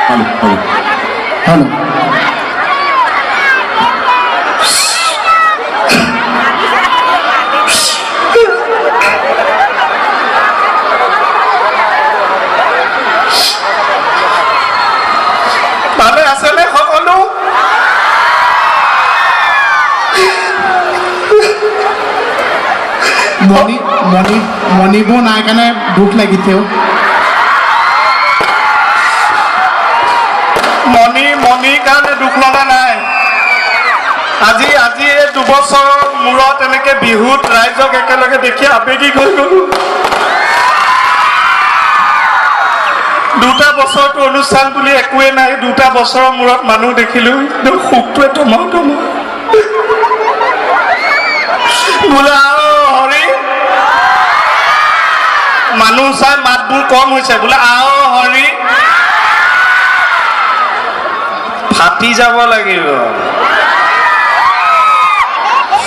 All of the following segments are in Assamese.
हेलो ভালে আছেনে সকলো? মণিবোৰ নাই কাৰণে দুখ লাগিছে। মণিৰ কাৰণে দুখ লগা নাই। আজি এই 2 বছৰৰ মূৰত এনেকে বিহুত ৰাইজক একেলগে দেখি আবেগিক হৈ গলো। 2টা বছৰটো অনুষ্ঠান বুলি একোৱে নাই, 2টা বছৰৰ মূৰত মানুহ দেখিলো, সুখটোৱে তোমাৰ বোলে হৰি মানুহ চাই মাতবোৰ কম হৈছে, বোলে আও হৰি ফাটি যাব লাগিব।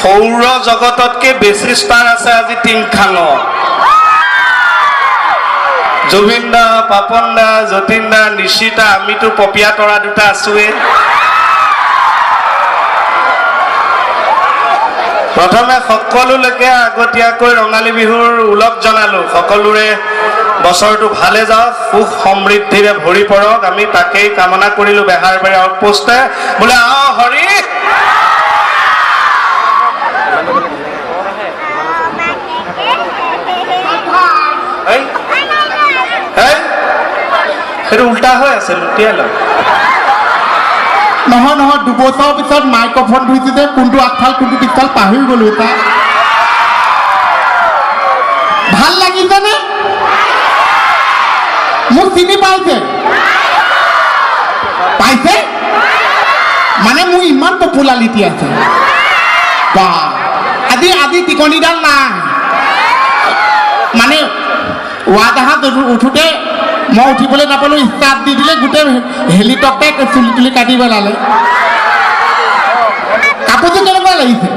সৌৰ জগততকে বেছি ষ্টাৰ আছে আজি টিংখাঙত। জুবিন দা, পাপন দা, যতীন দা, নিশিতা, আমিতো পপিয়া তৰা 2টা আছোৱে। প্ৰথমে সকলোলৈকে আগতীয়াকৈ ৰঙালী বিহুৰ ওলগ জনালো। সকলোৰে বছৰটো ভালে যাওক, সুখ সমৃদ্ধিৰে ভৰি পৰক, আমি তাকেই কামনা কৰিলো। বেহাৰবাৰী আউটপোষ্টে বোলে আও হৰি সেইটো উল্টা হৈ আছে, লুটিয়াই লওক। নহয় 2 বছৰৰ পিছত মাইক্ৰফোন ধুইছে যে কোনটো আগফাল কোনটো পিছফাল পাহৰি গলো। এটা ভাল লাগিছেনে? মোক চিনি পাইছে মানে মোৰ ইমান পপুলাৰিটি আছে বা আজি টিকনিডাল নাই। মানে ৱাদাহাত উঠোতে মই উঠিবলৈ নাপালো, ষ্টাৰ্ট দি দিলে, গোটেই হেলিকপ্টাৰে চুলি তুলি কাটি পেলালে। কাপোৰযোৰ কেনেকুৱা লাগিছে?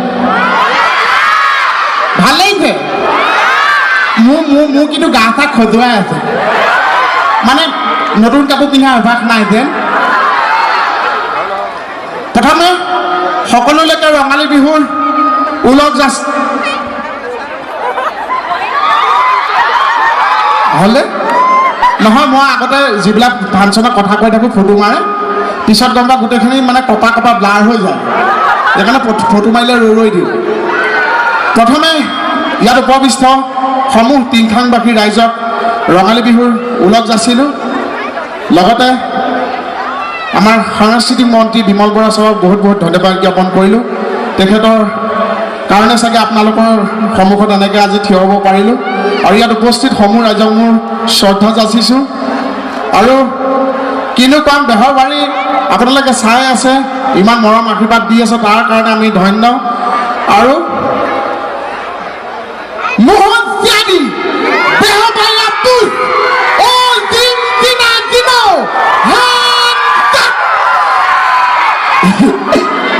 ভাল লাগিছে? মোৰ কিন্তু গা চা খজুৱাই আছে, মানে নতুন কাপোৰ পিন্ধা অভ্যাস নাই যেন। প্ৰথমে সকলোলৈকে ৰঙালী বিহুৰ ওলগ যাচ হ'লে নহয়। মই আগতে যিবিলাক ফাংচনত কথা কৈ থাকোঁ, ফটো মাৰে, পিছত গম পাওঁ গোটেইখিনি মানে কপা ব্লাৰ হৈ যায়, সেইকাৰণে ফটো মাৰিলে ৰৈ দিওঁ। প্ৰথমে ইয়াত উপবিষ্ট সমূহ টিংখাংবাসী ৰাইজক ৰঙালী বিহুৰ ওলগ যাচিলোঁ। লগতে আমাৰ সাংস্কৃতিক মন্ত্ৰী বিমল বৰা ছাৰক বহুত ধন্যবাদ জ্ঞাপন কৰিলোঁ। তেখেতৰ কাৰণে চাগে আপোনালোকৰ সন্মুখত এনেকৈ আজি থিয় হ'ব পাৰিলোঁ। আৰু ইয়াত উপস্থিত সমূহ ৰাইজক মোৰ শ্ৰদ্ধা যাচিছোঁ। আৰু কিনো ক'ম, বেহৰবাৰী আপোনালোকে চাই আছে, ইমান মৰম আশীৰ্বাদ দি আছে, তাৰ কাৰণে আমি ধন্য। আৰু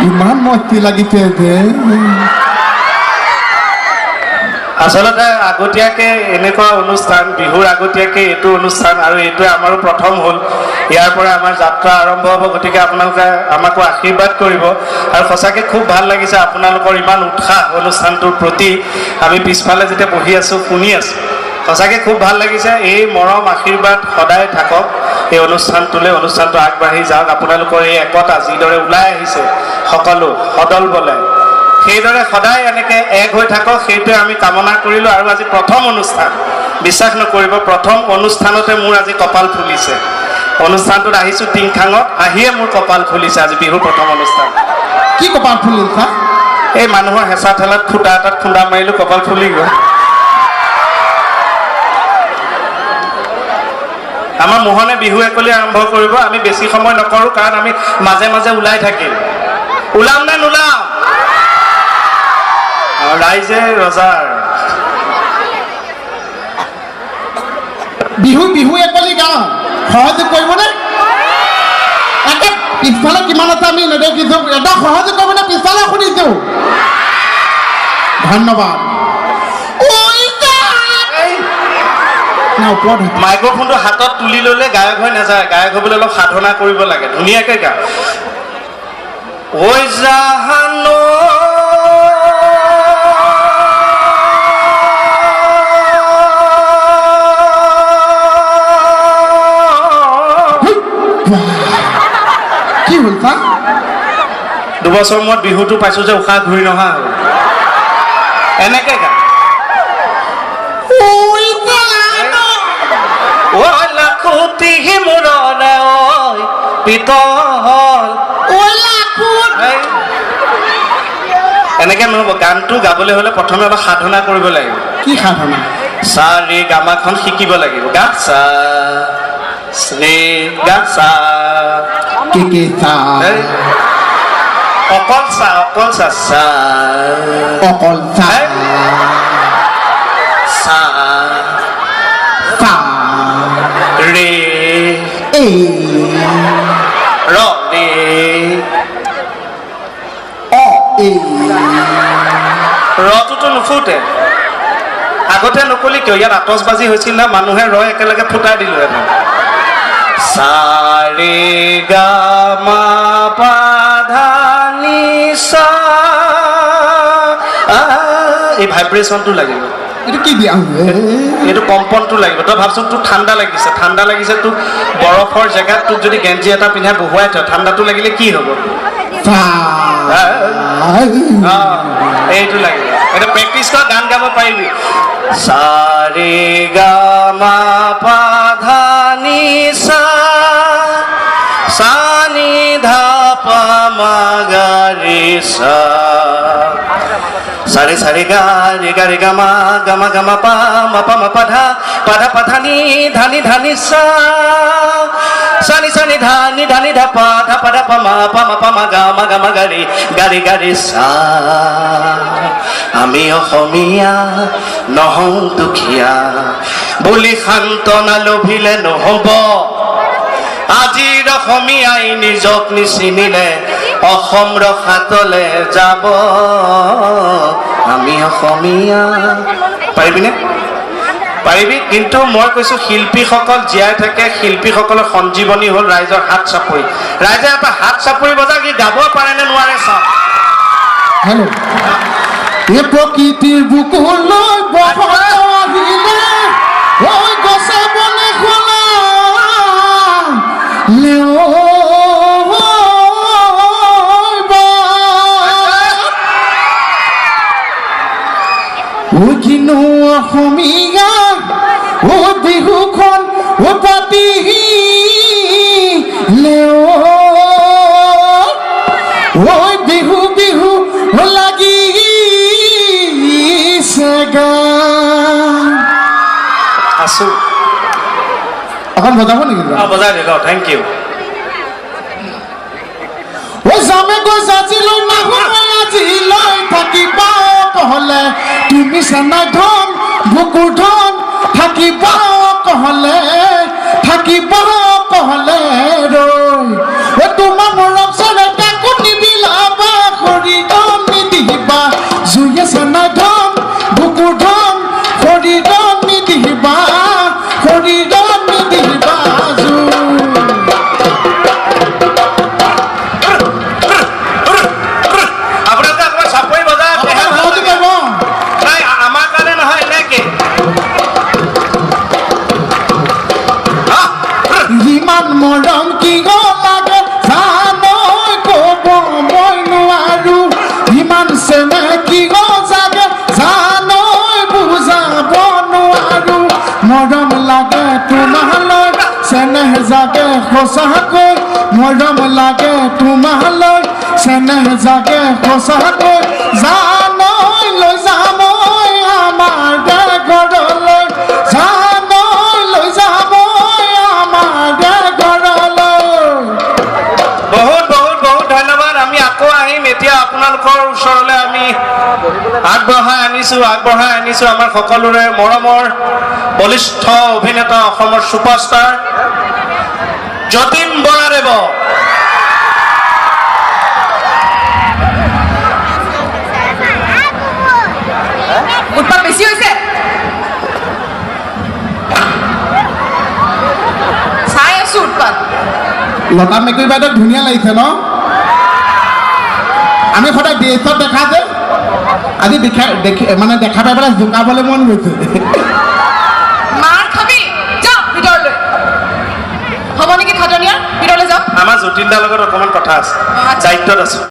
ইমান মস্তি লাগিছে যে আচলতে আগতীয়াকে এনেকুৱা অনুষ্ঠান, বিহুৰ আগতীয়াকে এইটো অনুষ্ঠান, আৰু এইটোৱে আমাৰো প্ৰথম হ'ল। ইয়াৰ পৰা আমাৰ যাত্ৰা আৰম্ভ হ'ব, গতিকে আপোনালোকে আমাকো আশীৰ্বাদ কৰিব। আৰু সঁচাকৈ খুব ভাল লাগিছে আপোনালোকৰ ইমান উৎসাহ অনুষ্ঠানটোৰ প্ৰতি। আমি পিছফালে যেতিয়া বহি আছোঁ, শুনি আছোঁ, সঁচাকৈ খুব ভাল লাগিছে। এই মৰম আশীৰ্বাদ সদায় থাকক এই অনুষ্ঠানটো আগবাঢ়ি যাওক। আপোনালোকৰ এই একতা যিদৰে ওলাই আহিছে সকলো সদল বলে, সেইদৰে সদায় এনেকৈ এক হৈ থাকক, সেইটোৱে আমি কামনা কৰিলোঁ। আৰু আজি প্ৰথম অনুষ্ঠান, বিশ্বাস নকৰিব, প্ৰথম অনুষ্ঠানতে মোৰ আজি কপাল ফুলিছে। অনুষ্ঠানটোত আহিছোঁ টিংখাঙত, আহিয়ে মোৰ কপাল ফুলিছে আজি বিহুৰ প্ৰথম অনুষ্ঠান। কি কপাল ফুলিছা? এই মানুহৰ হেঁচা ঠেলাত খুটা এটাত খুন্দা মাৰিলোঁ, কপাল ফুলি গ'ল। আমাৰ মোহনে বিহু একলি আৰম্ভ কৰিব। আমি বেছি সময় নকৰোঁ, কাৰণ আমি মাজে মাজে ওলাই থাকিম। ওলাম নে নোলাম? ৰাইজে ৰজাৰ বিহু একলি গাওঁ, সহযোগ কৰিবনে? একে পিছফালে কিমান আছে আমি নেদেখিছোঁ, এটা সহযোগ কৰিবনে? পিছফালে শুনিছোঁ। ধন্যবাদ। না ওপৰত মাইক্ৰফোনটো হাতত তুলি ল'লে গায়ক হৈ নাযায়, গায়ক হ'বলৈ অলপ সাধনা কৰিব লাগে। ধুনীয়াকৈ গা। ঐ জাহানো কি হ'ল তা? দুবছৰ মূৰত বিহুটো পাইছোঁ যে উশাহ ঘূৰি নহা হ'ল। এনেকৈ গা। লাখুটি মূৰৰে ঐ পিতল এনেকৈ নহ'ব। গানটো গাবলৈ হ'লে প্ৰথমে অলপ সাধনা কৰিব লাগিব। কি সাধনা? সা ৰে গামাখন শিকিব লাগিব। গা সা ৰে গা সা কি চা অকল চা চা অকল চা সা চা ৰে এ ৰ ৰে অ এ ৰটোতো নুফুটে। আগতে নকলি কিয়? ইয়াত আতচবাজি হৈছিল না, মানুহে ৰ একেলগে ফুটাই দিলো এটা। সা ৰে গা মা পা ধা নি সা এই ভাইব্ৰেশ্যনটো লাগিব। এইটো কি দিয়া এইটো কম্পনটো লাগিব। তই ভাবচোন তোৰ ঠাণ্ডা লাগিছে তোক বৰফৰ জেগাত তোক যদি গেঞ্জি এটা পিন্ধাই বহুৱাই থয়, ঠাণ্ডাটো লাগিলে কি হ'ব? এইটো লাগিব। এটা প্ৰেক্টিচ কৰ, গান গাব পাৰিবি। সা ৰে গা মা পা ধা নি সা সা নি ধা পা মা গা ৰে সা সারে সারে গা রে গা মা পা মা পা ধা নি ধানি সা সানি সানি ধানি ধা পা মা গা রে সা। আমি অসমীয়া নহওঁ দুখীয়া বুলি সান্তনা লভিলে নহ'ব। আজিৰ অসমীয়াই নিজক নিচিনিলে অসম ৰখাতলে যাব। আমি অসমীয়া। পাৰিবিনে? পাৰিবি। কিন্তু মই কৈছোঁ শিল্পীসকল জীয়াই থাকে, শিল্পীসকলৰ সঞ্জীৱনী হ'ল ৰাইজৰ হাত চাপৰি। ৰাইজে এটা হাত চাপৰি বজাই কি গাব পাৰে নে নোৱাৰে চাওক। হেল্ল', এই প্ৰকৃতিৰ বুকুলৈ আহিলে ঐ গছে বনে খোলা কিনো অসমীয়া ও বিহুখন ও পাতি ঐ বিহু বিহু লাগি আছো। অকণ বজাব নেকি? বজাই দিল। Thank U. ও যামে গৈ যাজিলৈ নাহুৱাই আজিলৈ থাকিবা কহলে তুমি চেনাই ধন বুকুৰ ধন থাকিবা কহলে ৰৈ তোমাৰ মৰম চেৰে কাকো নিবিলাবা খৰি ধন নিদিবা জুয়ে চেনাই ধন বুকুৰ ধন খৰি ধন নিদিবা মৰম কি গো লাগে জানৈ ক'ব মই নোৱাৰো। ইমান চেনে কি গো জাগে জানৈ বুজাব নোৱাৰো। মৰম লাগে তোমালৈ চেনেহ জাগে সঁচাকৈ। মৰম লাগে তোমালৈ চেনেহ জাগে সঁচাকৈ। জানৈ লৈ যাম আমাৰ ঘৰলৈ, জানৈ লৈ যাম আমাৰ এতিয়া আপোনালোকৰ ওচৰলৈ আমি আগবঢ়াই আনিছো আমাৰ সকলোৰে মৰমৰ বলিষ্ঠ অভিনেতা, অসমৰ ছুপাৰষ্টাৰ যতীন বৰাদেৱ। উৎপাত বেছি হৈছে। লতা মেকুৰী বাইদেউ ধুনীয়া লাগিছে ন আমি সদায় ড্ৰেছত দেখা যে আজি মানে দেখা পাই পেলাই জোকাবলৈ মন গৈছে মাৰ খাবি যা ভিতৰলৈ হ'ব নেকি খাটনীয়া ভিতৰলৈ যাওঁ আমাৰ জটিলদাৰ লগত অকণমান কথা আছে দায়িত্বত আছো